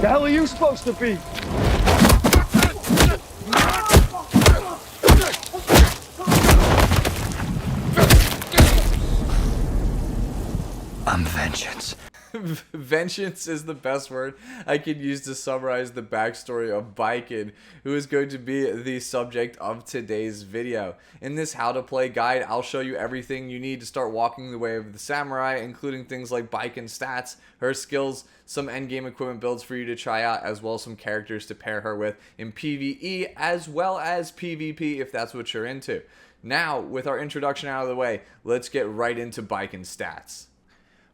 The hell are you supposed to be? I'm vengeance. Vengeance is the best word I could use to summarize the backstory of Baiken, who is going to be the subject of today's video. In this how to play guide, I'll show you everything you need to start walking the way of the samurai, including things like Baiken's stats, her skills, some endgame equipment builds for you to try out, as well as some characters to pair her with in PvE as well as PvP if that's what you're into. Now, with our introduction out of the way, let's get right into Baiken's stats.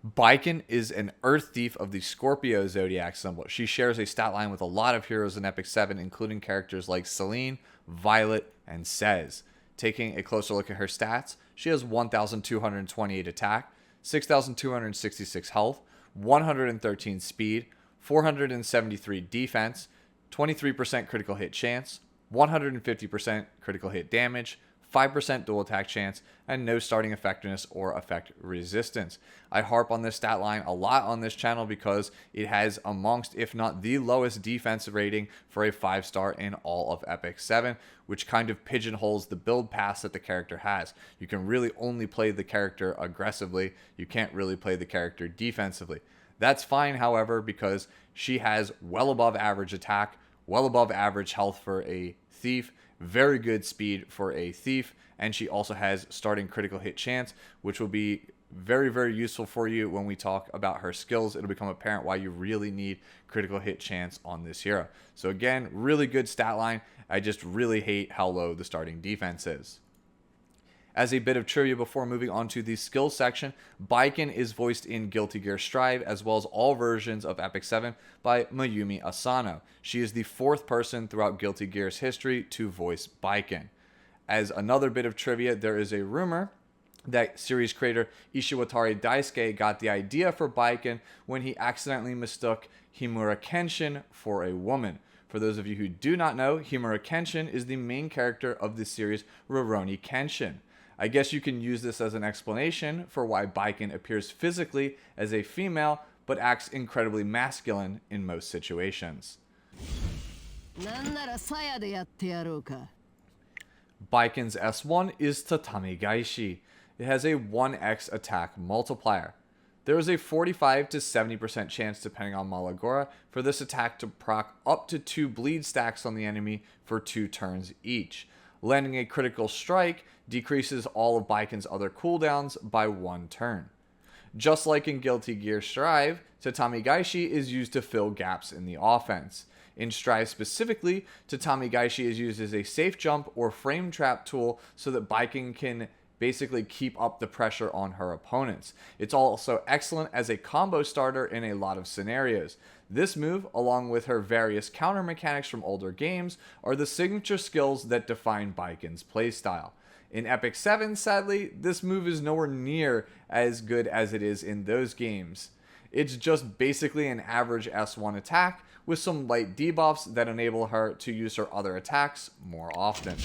Baiken is an Earth Thief of the Scorpio Zodiac symbol. She shares a stat line with a lot of heroes in Epic 7, including characters like Celine, Violet, and Cez. Taking a closer look at her stats, she has 1,228 attack, 6,266 health, 113 speed, 473 defense, 23% critical hit chance, 150% critical hit damage, 5% dual attack chance, and no starting effectiveness or effect resistance. I harp on this stat line a lot on this channel because it has amongst, if not the lowest defense rating for a 5-star in all of Epic 7, which kind of pigeonholes the build paths that the character has. You can really only play the character aggressively. You can't really play the character defensively. That's fine, however, because she has well above average attack, well above average health for a thief, very good speed for a thief, and she also has starting critical hit chance, which will be very, very useful for you when we talk about her skills. It'll become apparent why you really need critical hit chance on this hero. So again, really good stat line. I just really hate how low the starting defense is. As a bit of trivia before moving on to the skills section, Baiken is voiced in Guilty Gear Strive as well as all versions of Epic 7 by Mayumi Asano. She is the 4th person throughout Guilty Gear's history to voice Baiken. As another bit of trivia, there is a rumor that series creator Ishiwatari Daisuke got the idea for Baiken when he accidentally mistook Himura Kenshin for a woman. For those of you who do not know, Himura Kenshin is the main character of the series Rurouni Kenshin. I guess you can use this as an explanation for why Baiken appears physically as a female, but acts incredibly masculine in most situations. Baiken's S1 is Tatami Gaishi. It has a 1x attack multiplier. There is a 45 to 70% chance, depending on Molagora, for this attack to proc up to 2 bleed stacks on the enemy for 2 turns each. Landing a critical strike decreases all of Baiken's other cooldowns by 1 turn. Just like in Guilty Gear Strive, Tatami Gaishi is used to fill gaps in the offense. In Strive specifically, Tatami Gaishi is used as a safe jump or frame trap tool so that Baiken can basically keep up the pressure on her opponents. It's also excellent as a combo starter in a lot of scenarios. This move, along with her various counter mechanics from older games, are the signature skills that define Baiken's playstyle. In Epic 7, sadly, this move is nowhere near as good as it is in those games. It's just basically an average S1 attack with some light debuffs that enable her to use her other attacks more often.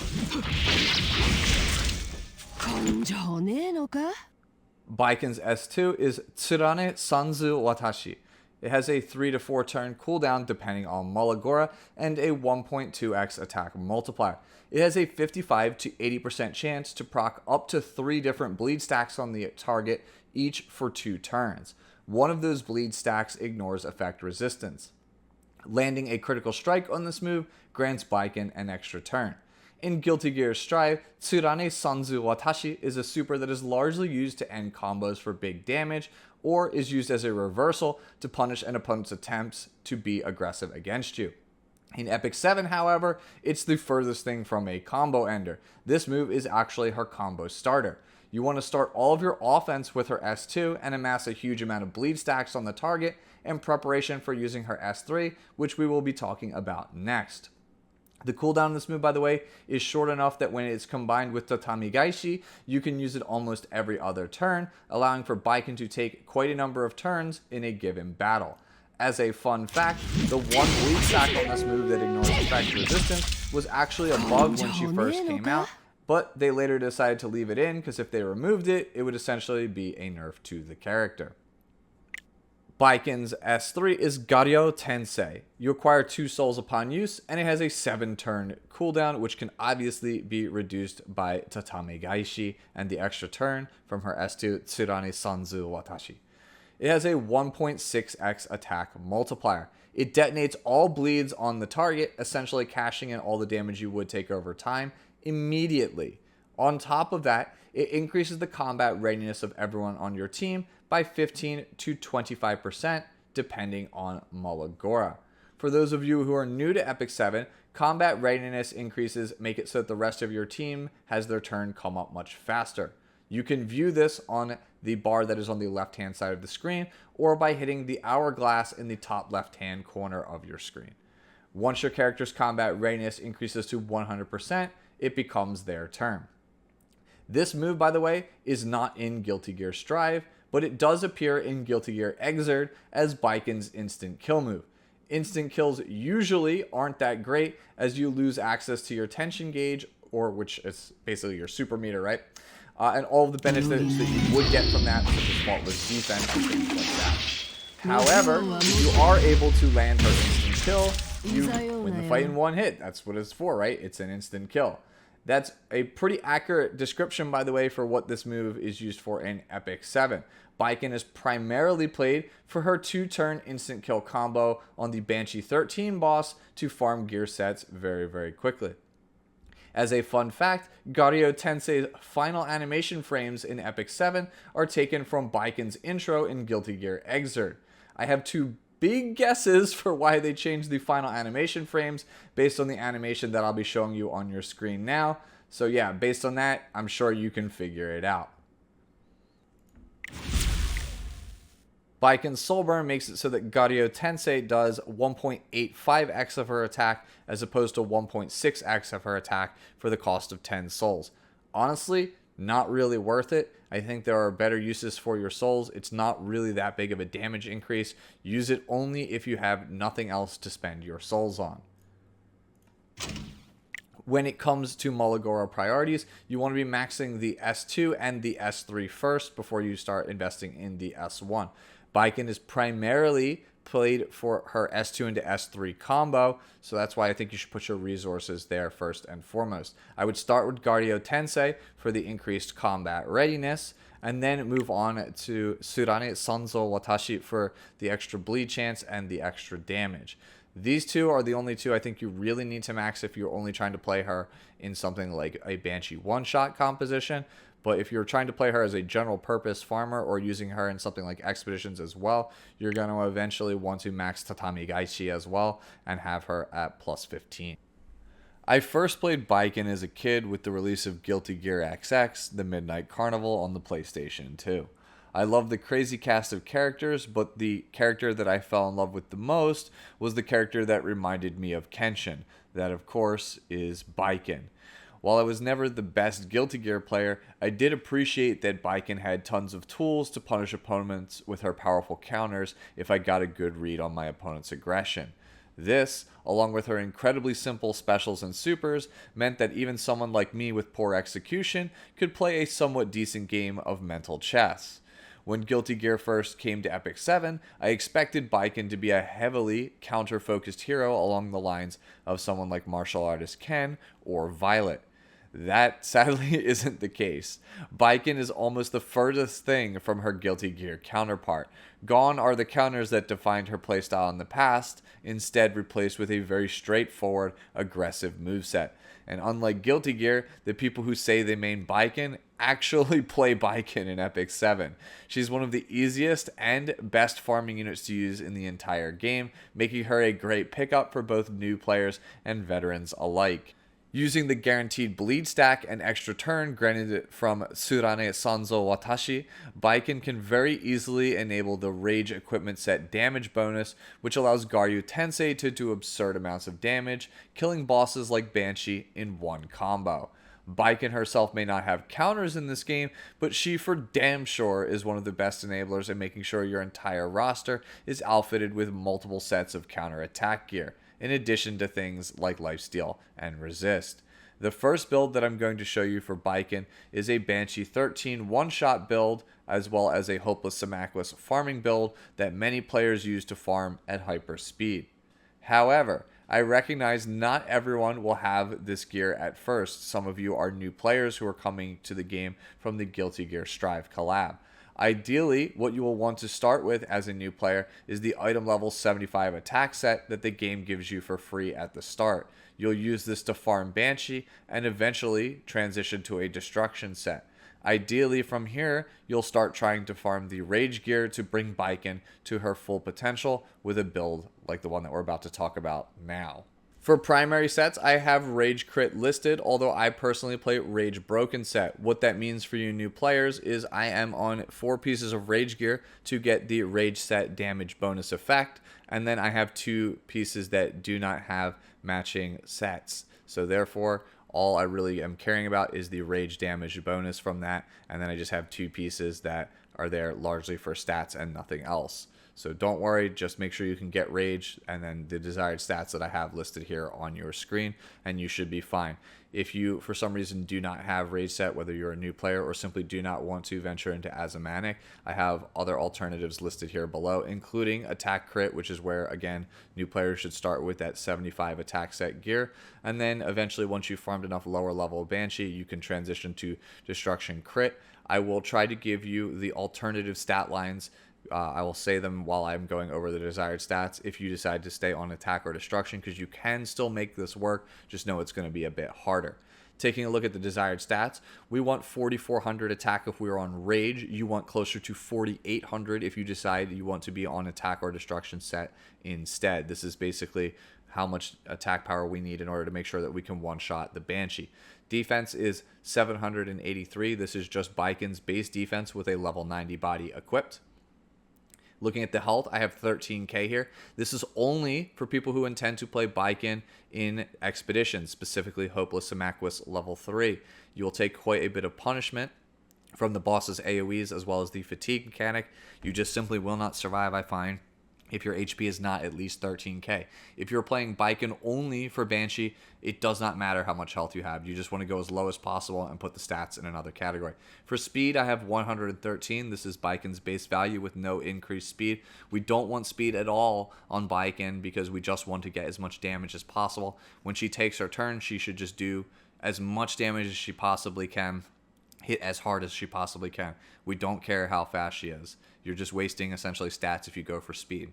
Baiken's S2 is Tsurane Sanzu Watashi. It has a 3 to 4 turn cooldown depending on Molagora and a 1.2x attack multiplier. It has a 55 to 80% chance to proc up to 3 different bleed stacks on the target, each for 2 turns. One of those bleed stacks ignores effect resistance. Landing a critical strike on this move grants Baiken an extra turn. In Guilty Gear Strive, Tsurane Sanzu Watashi is a super that is largely used to end combos for big damage, or is used as a reversal to punish an opponent's attempts to be aggressive against you. In Epic 7, however, it's the furthest thing from a combo ender. This move is actually her combo starter. You want to start all of your offense with her S2 and amass a huge amount of bleed stacks on the target in preparation for using her S3, which we will be talking about next. The cooldown of this move, by the way, is short enough that when it's combined with Tatami Gaishi, you can use it almost every other turn, allowing for Baiken to take quite a number of turns in a given battle. As a fun fact, the one bleed stack on this move that ignores effect resistance was actually a bug when she first came out, but they later decided to leave it in because if they removed it, it would essentially be a nerf to the character. Baiken's S3 is Garyo Tensei. You acquire 2 souls upon use, and it has a 7-turn cooldown, which can obviously be reduced by Tatame Gaishi and the extra turn from her S2 Tsurane Sanzu Watashi. It has a 1.6x attack multiplier. It detonates all bleeds on the target, essentially cashing in all the damage you would take over time immediately. On top of that, it increases the combat readiness of everyone on your team by 15 to 25%, depending on Molagora. For those of you who are new to Epic 7, combat readiness increases make it so that the rest of your team has their turn come up much faster. You can view this on the bar that is on the left-hand side of the screen, or by hitting the hourglass in the top left-hand corner of your screen. Once your character's combat readiness increases to 100%, it becomes their turn. This move, by the way, is not in Guilty Gear Strive, but it does appear in Guilty Gear Xrd as Baiken's instant kill move. Instant kills usually aren't that great, as you lose access to your tension gauge, or which is basically your super meter, right? And all of the benefits that you would get from that, such as faultless defense and things like that. However, if you are able to land her instant kill, you win the fight in one hit. That's what it's for, right? It's an instant kill. That's a pretty accurate description, by the way, for what this move is used for in Epic 7. Baiken is primarily played for her 2-turn instant kill combo on the Banshee 13 boss to farm gear sets very, very quickly. As a fun fact, Garyo Tensei's final animation frames in Epic 7 are taken from Baiken's intro in Guilty Gear Xrd. I have 2 big guesses for why they changed the final animation frames based on the animation that I'll be showing you on your screen now. So yeah, based on that, I'm sure you can figure it out. Baiken's Soul Burn makes it so that Garyo Tensei does 1.85x of her attack as opposed to 1.6x of her attack for the cost of 10 souls. Honestly, not really worth it. I think there are better uses for your souls. It's not really that big of a damage increase. Use it only if you have nothing else to spend your souls on. When it comes to Molagora priorities, you want to be maxing the S2 and the S3 first before you start investing in the S1. Baiken is primarily played for her S2 into S3 combo, so that's why I think you should put your resources there first and foremost. I would start with Garyo Tensei for the increased combat readiness, and then move on to Tsurane Sanzo Watashi for the extra bleed chance and the extra damage. These 2 are the only 2 I think you really need to max if you're only trying to play her in something like a Banshee one-shot composition. But if you're trying to play her as a general purpose farmer or using her in something like expeditions as well, you're going to eventually want to max Tatame Gaishi as well and have her at plus 15. I first played Baiken as a kid with the release of Guilty Gear XX, The Midnight Carnival on the PlayStation 2. I love the crazy cast of characters, but the character that I fell in love with the most was the character that reminded me of Kenshin. That, of course, is Baiken. While I was never the best Guilty Gear player, I did appreciate that Baiken had tons of tools to punish opponents with her powerful counters if I got a good read on my opponent's aggression. This, along with her incredibly simple specials and supers, meant that even someone like me with poor execution could play a somewhat decent game of mental chess. When Guilty Gear first came to Epic 7, I expected Baiken to be a heavily counter-focused hero along the lines of someone like martial artist Ken or Violet. That sadly isn't the case. Baiken is almost the furthest thing from her Guilty Gear counterpart. Gone are the counters that defined her playstyle in the past, instead replaced with a very straightforward, aggressive moveset. And unlike Guilty Gear, the people who say they main Baiken actually play Baiken in Epic 7. She's one of the easiest and best farming units to use in the entire game, making her a great pickup for both new players and veterans alike. Using the guaranteed bleed stack and extra turn granted from Tsurane Sanzo Watashi, Baiken can very easily enable the Rage equipment set damage bonus, which allows Garyo Tensei to do absurd amounts of damage, killing bosses like Banshee in one combo. Baiken herself may not have counters in this game, but she for damn sure is one of the best enablers in making sure your entire roster is outfitted with multiple sets of counter attack gear, in addition to things like lifesteal and resist. The first build that I'm going to show you for Baiken is a Banshee 13 one-shot build, as well as a Hopeless Symaqus farming build that many players use to farm at hyper speed. However, I recognize not everyone will have this gear at first. Some of you are new players who are coming to the game from the Guilty Gear Strive Collab. Ideally, what you will want to start with as a new player is the item level 75 attack set that the game gives you for free at the start. You'll use this to farm Banshee and eventually transition to a destruction set. Ideally, from here, you'll start trying to farm the Rage gear to bring Baiken to her full potential with a build like the one that we're about to talk about now. For primary sets, I have Rage Crit listed, although I personally play Rage Broken set. What that means for you new players is I am on 4 pieces of Rage gear to get the Rage set damage bonus effect, and then I have 2 pieces that do not have matching sets. So therefore, all I really am caring about is the Rage damage bonus from that, and then I just have 2 pieces that are there largely for stats and nothing else. So don't worry, just make sure you can get Rage and then the desired stats that I have listed here on your screen, and you should be fine. If you, for some reason, do not have Rage set, whether you're a new player or simply do not want to venture into Asymanic, I have other alternatives listed here below, including Attack Crit, which is where, again, new players should start with that 75 attack set gear. And then eventually, once you've farmed enough lower level Banshee, you can transition to Destruction Crit. I will try to give you the alternative stat lines. I will say them while I'm going over the desired stats if you decide to stay on attack or destruction, because you can still make this work, just know it's going to be a bit harder. Taking a look at the desired stats, we want 4,400 attack if we are on Rage. You want closer to 4,800 if you decide you want to be on attack or destruction set instead. This is basically how much attack power we need in order to make sure that we can one-shot the Banshee. Defense is 783. This is just Baiken's base defense with a level 90 body equipped. Looking at the health, I have 13k here. This is only for people who intend to play Baiken in Expeditions, specifically Hopeless Symaqus level 3. You will take quite a bit of punishment from the boss's AoEs as well as the fatigue mechanic. You just simply will not survive, I find, if your HP is not at least 13k. If you're playing Baiken only for Banshee, it does not matter how much health you have. You just want to go as low as possible and put the stats in another category. For speed, I have 113. This is Baiken's base value with no increased speed. We don't want speed at all on Baiken because we just want to get as much damage as possible. When she takes her turn, she should just do as much damage as she possibly can, hit as hard as she possibly can. We don't care how fast she is. You're just wasting essentially stats if you go for speed.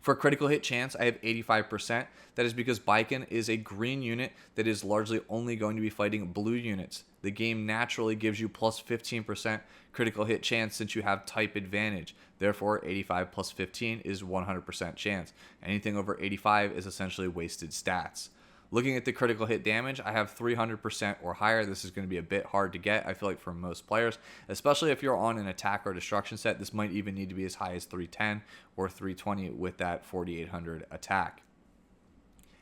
For critical hit chance, I have 85%. That is because Baiken is a green unit that is largely only going to be fighting blue units. The game naturally gives you plus 15% critical hit chance since you have type advantage. Therefore, 85 plus 15 is 100% chance. Anything over 85 is essentially wasted stats. Looking at the critical hit damage, I have 300% or higher. This is going to be a bit hard to get, I feel like, for most players, especially if you're on an attack or destruction set. This might even need to be as high as 310 or 320 with that 4,800 attack.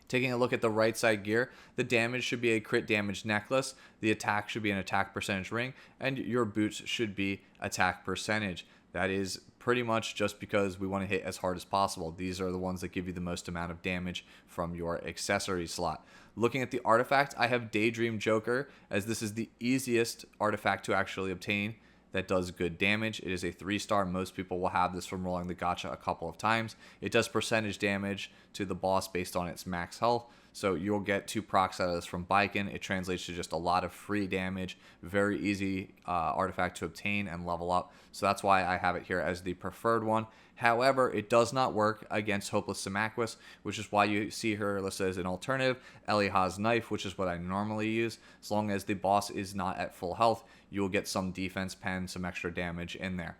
Taking a look at the right side gear, the damage should be a crit damage necklace, the attack should be an attack percentage ring, and your boots should be attack percentage. That is pretty much just because we want to hit as hard as possible. These are the ones that give you the most amount of damage from your accessory slot. Looking at the artifact, I have Daydream Joker, as this is the easiest artifact to actually obtain that does good damage. It is a 3-star. Most people will have this from rolling the gacha a couple of times. It does percentage damage to the boss based on its max health. So you'll get 2 procs out of this from Baiken. It translates to just a lot of free damage. Very easy artifact to obtain and level up. So that's why I have it here as the preferred one. However, it does not work against Hopeless Symaqus, which is why you see her listed as an alternative. Eliha's Knife, which is what I normally use. As long as the boss is not at full health, you'll get some defense pen, some extra damage in there.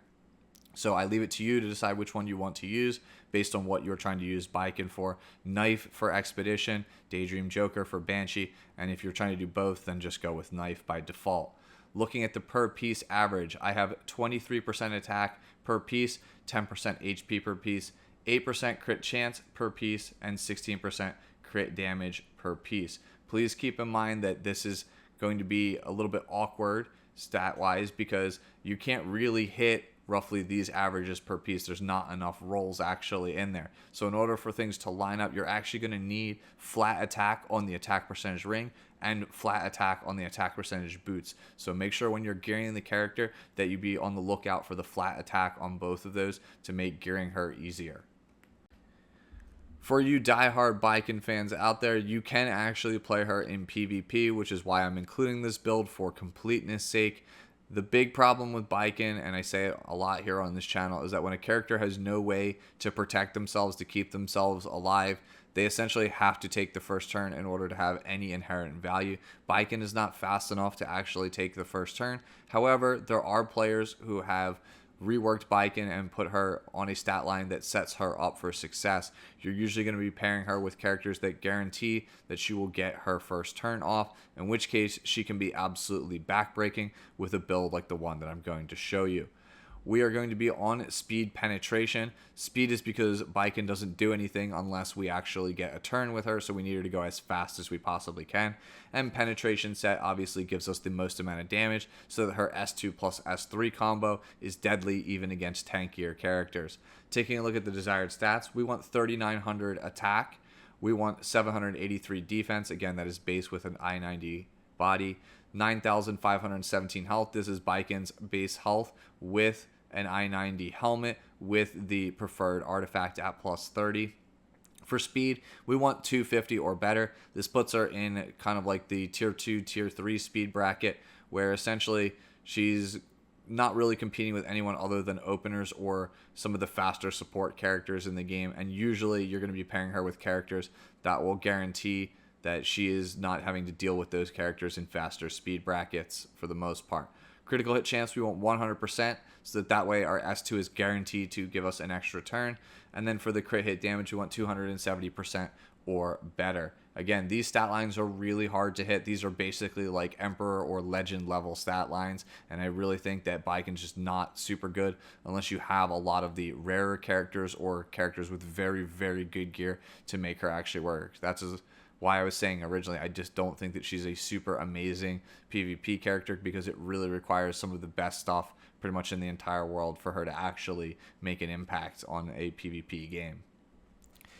So I leave it to you to decide which one you want to use based on what you're trying to use Baiken for. Knife for Expedition, Daydream Joker for Banshee, and if you're trying to do both, then just go with Knife by default. Looking at the per piece average, I have 23% attack per piece, 10% HP per piece, 8% crit chance per piece, and 16% crit damage per piece. Please keep in mind that this is going to be a little bit awkward stat-wise because you can't really hit roughly these averages per piece, there's not enough rolls actually in there. So in order for things to line up, you're actually going to need flat attack on the attack percentage ring and flat attack on the attack percentage boots. So make sure when you're gearing the character that you be on the lookout for the flat attack on both of those to make gearing her easier. For you diehard Baiken fans out there, you can actually play her in PvP, which is why I'm including this build for completeness sake. The big problem with Baiken, and I say it a lot here on this channel, is that when a character has no way to protect themselves, to keep themselves alive, they essentially have to take the first turn in order to have any inherent value. Baiken is not fast enough to actually take the first turn. However, there are players who have reworked Baiken and put her on a stat line that sets her up for success. You're usually going to be pairing her with characters that guarantee that she will get her first turn off, in which case she can be absolutely backbreaking with a build like the one that I'm going to show you. We are going to be on speed penetration. Speed is because Baiken doesn't do anything unless we actually get a turn with her, so we need her to go as fast as we possibly can. And penetration set obviously gives us the most amount of damage, so that her S2 plus S3 combo is deadly even against tankier characters. Taking a look at the desired stats, we want 3,900 attack. We want 783 defense. Again, that is base with an I-90 body. 9,517 health. This is Baiken's base health with an I-90 helmet with the preferred artifact at plus 30. For speed, we want 250 or better. This puts her in kind of like the tier 2, tier 3 speed bracket, where essentially she's not really competing with anyone other than openers or some of the faster support characters in the game. And usually you're going to be pairing her with characters that will guarantee that she is not having to deal with those characters in faster speed brackets for the most part. Critical hit chance, we want 100%, so that way our S2 is guaranteed to give us an extra turn. And then for the crit hit damage, we want 270% or better. Again, these stat lines are really hard to hit. These are basically like Emperor or Legend level stat lines, and I really think that Baiken's just not super good unless you have a lot of the rarer characters or characters with very, very good gear to make her actually work. That's why I was saying originally, I just don't think that she's a super amazing PvP character, because it really requires some of the best stuff pretty much in the entire world for her to actually make an impact on a PvP game.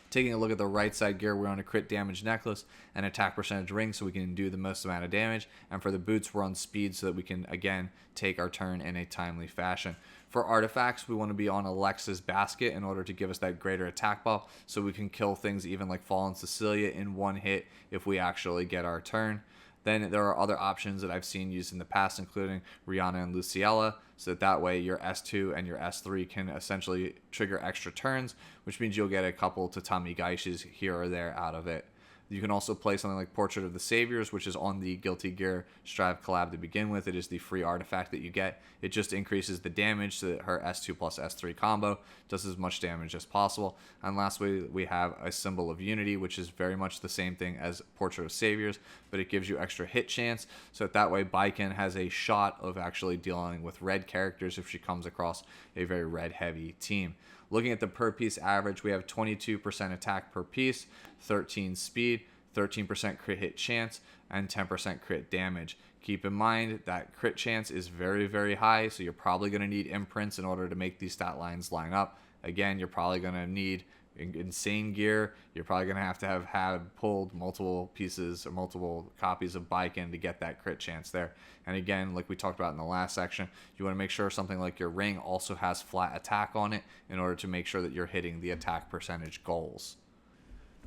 Taking a look at the right side gear, we're on a crit damage necklace and attack percentage ring, so we can do the most amount of damage. And for the boots, we're on speed so that we can, again, take our turn in a timely fashion. For artifacts, we want to be on Alexa's basket in order to give us that greater attack buff, so we can kill things even like Fallen Cecilia in one hit if we actually get our turn. Then there are other options that I've seen used in the past, including Rihanna and Luciella, so that way your S2 and your S3 can essentially trigger extra turns, which means you'll get a couple Tatami Geishes here or there out of it. You can also play something like Portrait of the Saviors, which is on the Guilty Gear Strive Collab to begin with. It is the free artifact that you get. It just increases the damage so that her S2 plus S3 combo does as much damage as possible. And lastly, we have a Symbol of Unity, which is very much the same thing as Portrait of Saviors, but it gives you extra hit chance. So that way Baiken has a shot of actually dealing with red characters if she comes across a very red heavy team. Looking at the per piece average, we have 22% attack per piece, 13 speed, 13% crit hit chance, and 10% crit damage. Keep in mind that crit chance is very, very high, so you're probably going to need imprints in order to make these stat lines line up. Again, you're probably going to need insane gear. You're probably going to have had pulled multiple pieces or multiple copies of Baiken to get that crit chance there. And again, like we talked about in the last section, you want to make sure something like your ring also has flat attack on it in order to make sure that you're hitting the attack percentage goals.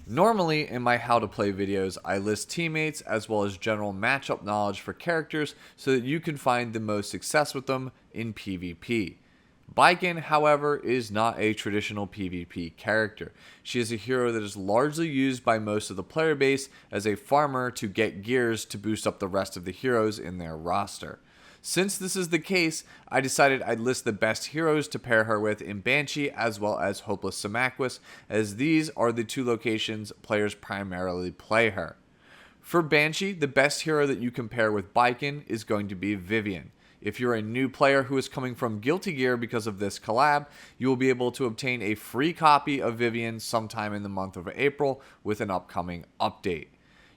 Normally in my how to play videos, I list teammates as well as general matchup knowledge for characters so that you can find the most success with them in PvP. Baiken, however, is not a traditional PvP character. She is a hero that is largely used by most of the player base as a farmer to get gears to boost up the rest of the heroes in their roster. Since this is the case, I decided I'd list the best heroes to pair her with in Banshee as well as Hopeless Symaqus, as these are the two locations players primarily play her. For Banshee, the best hero that you can pair with Baiken is going to be Vivian. If you're a new player who is coming from Guilty Gear because of this collab, you will be able to obtain a free copy of Vivian sometime in the month of April with an upcoming update.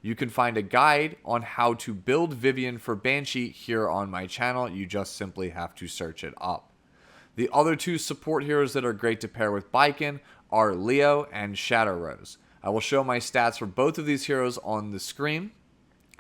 You can find a guide on how to build Vivian for Banshee here on my channel. You just simply have to search it up. The other two support heroes that are great to pair with Baiken are Leo and Shadow Rose. I will show my stats for both of these heroes on the screen.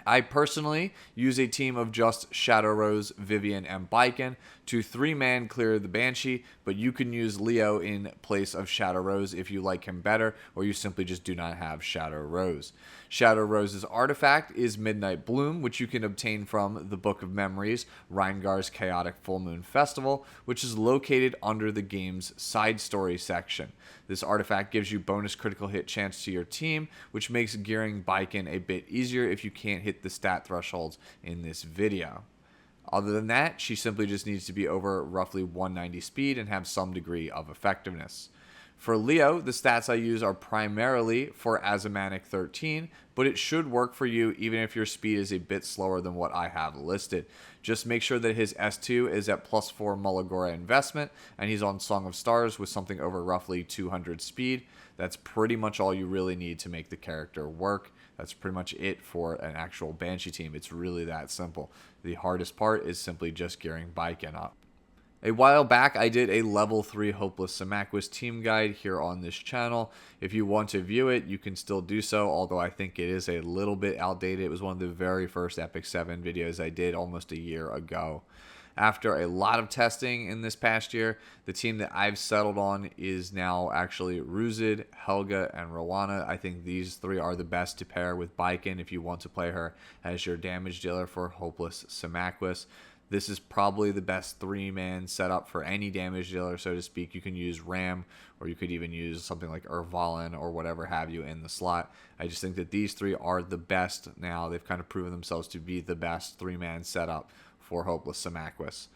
I personally use a team of just Shadow Rose, Vivian, and Baiken to 3-man clear the Banshee, but you can use Leo in place of Shadow Rose if you like him better, or you simply just do not have Shadow Rose. Shadow Rose's artifact is Midnight Bloom, which you can obtain from the Book of Memories, Reingar's Chaotic Full Moon Festival, which is located under the game's side story section. This artifact gives you bonus critical hit chance to your team, which makes gearing Baiken a bit easier if you can't hit the stat thresholds in this video. Other than that, she simply just needs to be over roughly 190 speed and have some degree of effectiveness. For Leo, the stats I use are primarily for Azumanic 13, but it should work for you even if your speed is a bit slower than what I have listed. Just make sure that his S2 is at +4 Molagora investment, and he's on Song of Stars with something over roughly 200 speed. That's pretty much all you really need to make the character work. That's pretty much it for an actual Banshee team. It's really that simple. The hardest part is simply just gearing Baiken up. A while back, I did a level 3 Hopeless Symaqus team guide here on this channel. If you want to view it, you can still do so, although I think it is a little bit outdated. It was one of the very first Epic 7 videos I did almost a year ago. After a lot of testing in this past year, the team that I've settled on is now actually Ruzid, Helga, and Rowana. I think these three are the best to pair with Baiken if you want to play her as your damage dealer for Hopeless Symaqus. This is probably the best 3-man setup for any damage dealer, so to speak. You can use Ram, or you could even use something like Urvalin or whatever have you in the slot. I just think that these three are the best now. They've kind of proven themselves to be the best 3-man setup for Hopeless Symaqus.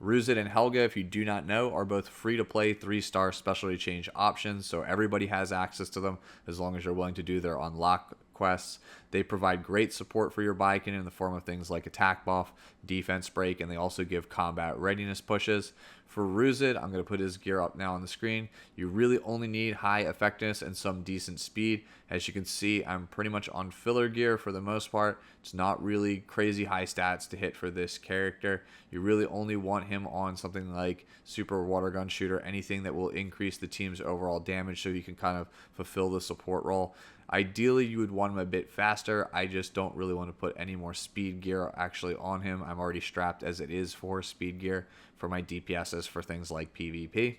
Ruzid and Helga, if you do not know, are both free-to-play 3-star specialty change options, so everybody has access to them as long as you're willing to do their unlock quests. They provide great support for your Baiken in the form of things like attack buff, defense break, and they also give combat readiness pushes. For Ruzid, I'm going to put his gear up now on the screen. You really only need high effectiveness and some decent speed. As you can see, I'm pretty much on filler gear for the most part. It's not really crazy high stats to hit for this character. You really only want him on something like Super Water Gun Shooter, anything that will increase the team's overall damage so you can kind of fulfill the support role. Ideally, you would want him a bit faster. I just don't really want to put any more speed gear actually on him. I'm already strapped as it is for speed gear for my DPSs for things like PvP.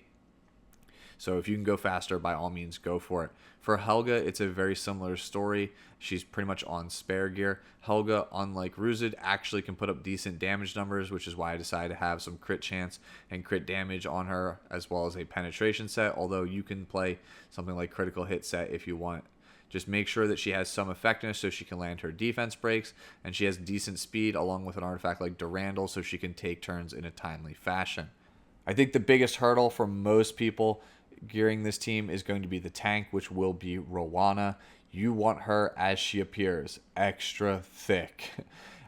So if you can go faster, by all means, go for it. For Helga, it's a very similar story. She's pretty much on spare gear. Helga, unlike Ruzid, actually can put up decent damage numbers, which is why I decided to have some crit chance and crit damage on her, as well as a penetration set, although you can play something like critical hit set if you want. Just make sure that she has some effectiveness so she can land her defense breaks, and she has decent speed along with an artifact like Durandal so she can take turns in a timely fashion. I think the biggest hurdle for most people gearing this team is going to be the tank, which will be Rowana. You want her as she appears, extra thick.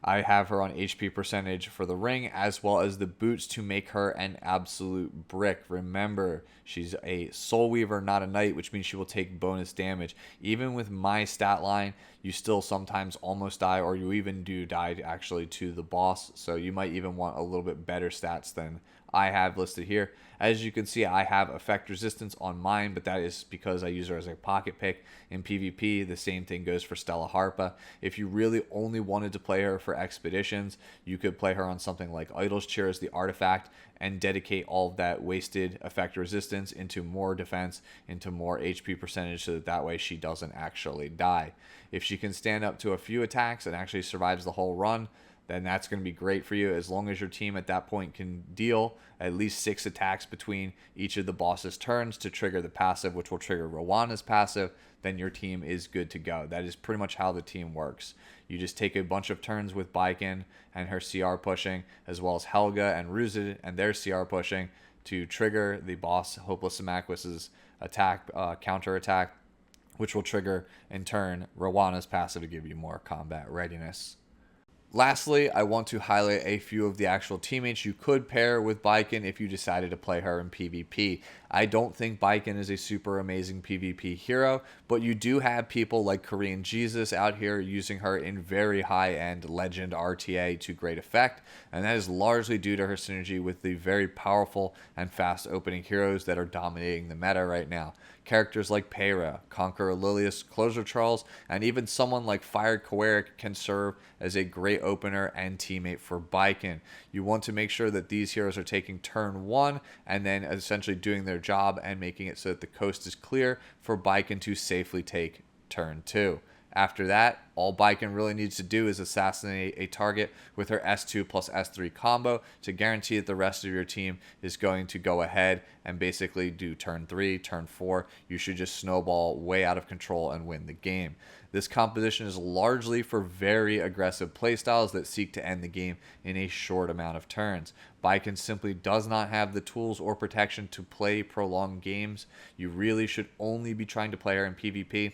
I have her on HP percentage for the ring as well as the boots to make her an absolute brick. Remember, she's a Soul Weaver, not a Knight, which means she will take bonus damage. Even with my stat line, you still sometimes almost die, or you even do die actually to the boss. So you might even want a little bit better stats than I have listed here. As you can see, I have effect resistance on mine, but that is because I use her as a pocket pick. In PvP, the same thing goes for Stella Harpa. If you really only wanted to play her for expeditions, you could play her on something like Idol's Cheer as the artifact and dedicate all of that wasted effect resistance into more defense, into more HP percentage, so that way she doesn't actually die. If she can stand up to a few attacks and actually survives the whole run, then that's going to be great for you. As long as your team at that point can deal at least 6 attacks between each of the boss's turns to trigger the passive, which will trigger Rowana's passive, then your team is good to go. That is pretty much how the team works. You just take a bunch of turns with Baiken and her CR pushing, as well as Helga and Ruzid and their CR pushing to trigger the boss Hopeless Symaqus's attack, counter attack, which will trigger in turn Rowana's passive to give you more combat readiness. Lastly, I want to highlight a few of the actual teammates you could pair with Baiken if you decided to play her in PvP. I don't think Baiken is a super amazing PvP hero, but you do have people like Korean Jesus out here using her in very high-end Legend RTA to great effect, and that is largely due to her synergy with the very powerful and fast opening heroes that are dominating the meta right now. Characters like Peyra, Conqueror Lilius, Closer Charles, and even someone like Fire Coeric can serve as a great opener and teammate for Baiken. You want to make sure that these heroes are taking turn 1 and then essentially doing their job and making it so that the coast is clear for Baiken to safely take turn 2. After that, all Baiken really needs to do is assassinate a target with her S2 plus S3 combo to guarantee that the rest of your team is going to go ahead and basically do turn 3, turn 4. You should just snowball way out of control and win the game. This composition is largely for very aggressive playstyles that seek to end the game in a short amount of turns. Baiken simply does not have the tools or protection to play prolonged games. You really should only be trying to play her in PvP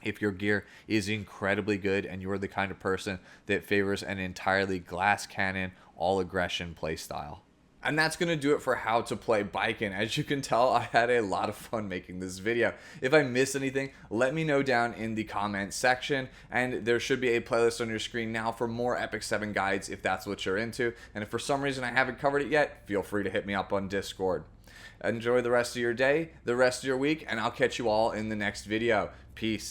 if your gear is incredibly good and you're the kind of person that favors an entirely glass cannon, all aggression playstyle. And that's going to do it for how to play Baiken. As you can tell, I had a lot of fun making this video. If I missed anything, let me know down in the comment section. And there should be a playlist on your screen now for more Epic 7 guides if that's what you're into. And if for some reason I haven't covered it yet, feel free to hit me up on Discord. Enjoy the rest of your day, the rest of your week, and I'll catch you all in the next video. Peace.